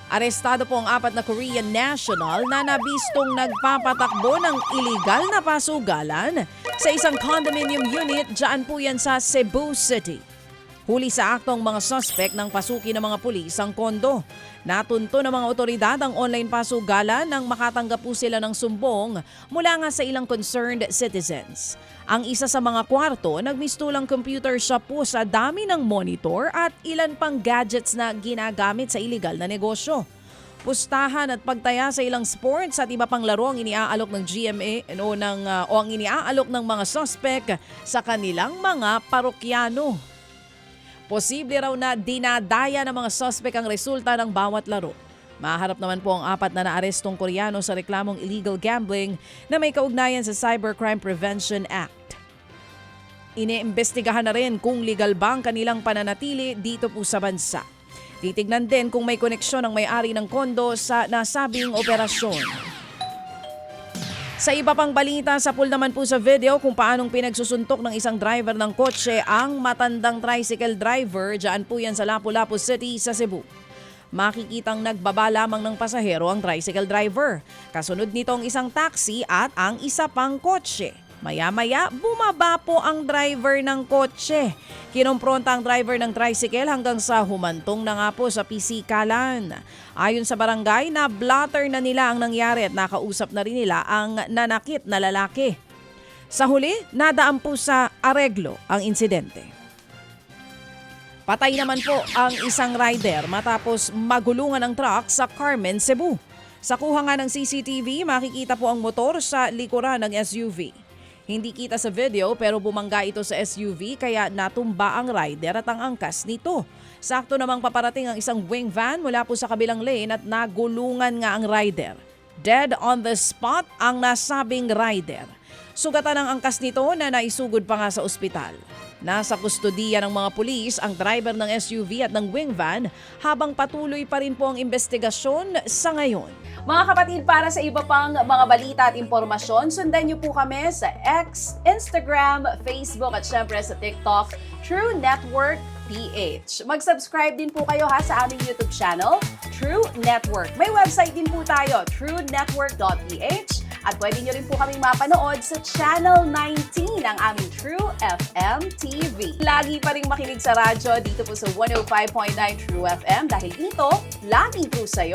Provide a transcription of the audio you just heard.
Arestado po ang 4 na Korean national na nabistong nagpapatakbo ng iligal na pasugalan sa isang condominium unit dyan po yan sa Cebu City. Huli sa aktong mga suspect ng pasuki ng mga pulis ang kondo. Natunto ng mga otoridad ang online pasugalan nang makatanggap po sila ng sumbong mula nga sa ilang concerned citizens. Ang isa sa mga kwarto, nagmistulang computer shop po sa dami ng monitor at ilan pang gadgets na ginagamit sa iligal na negosyo. Pustahan at pagtaya sa ilang sports at iba pang laro ang iniaalok ng GMA o ang iniaalok ng mga suspect sa kanilang mga parokyano. Posible raw na dinadaya ng mga suspect ang resulta ng bawat laro. Maharap naman po ang 4 na naarestong Koreano sa reklamong illegal gambling na may kaugnayan sa Cybercrime Prevention Act. Iniimbestigahan na rin kung legal ba ang kanilang pananatili dito po sa bansa. Titignan din kung may koneksyon ang may-ari ng kondo sa nasabing operasyon. Sa iba pang balita, sa pool naman po sa video kung paanong pinagsusuntok ng isang driver ng kotse ang matandang tricycle driver dyan po yan sa Lapu-Lapu City sa Cebu. Makikitang nagbaba lamang ng pasahero ang tricycle driver. Kasunod nito ang isang taxi at ang isa pang kotse. Maya-maya, bumaba po ang driver ng kotse. Kinompronta ang driver ng tricycle hanggang sa humantong na nga po sa pisikalan. Ayon sa barangay, na-blotter na nila ang nangyari at nakausap na rin nila ang nanakit na lalaki. Sa huli, nadaan po sa areglo ang insidente. Patay naman po ang isang rider matapos magulungan ng truck sa Carmen, Cebu. Sa kuha nga ng CCTV, makikita po ang motor sa likuran ng SUV. Hindi kita sa video pero bumangga ito sa SUV kaya natumba ang rider at ang angkas nito. Sakto namang paparating ang isang wing van mula po sa kabilang lane at nagulungan nga ang rider. Dead on the spot ang nasabing rider. Sugatan ang angkas nito na naisugod pa nga sa ospital. Nasa kustodiya ng mga pulis ang driver ng SUV at ng wing van habang patuloy pa rin po ang investigasyon sa ngayon. Mga kapatid, para sa iba pang mga balita at impormasyon, sundan niyo po kami sa X, Instagram, Facebook at syempre sa TikTok, True Network PH. Mag-subscribe din po kayo sa aming YouTube channel, True Network. May website din po tayo, truenetwork.ph at pwede niyo rin po kaming mapanood sa Channel 19 ng aming True FM TV. Lagi pa rin makinig sa radyo dito po sa 105.9 True FM dahil ito, lagi po sa'yo.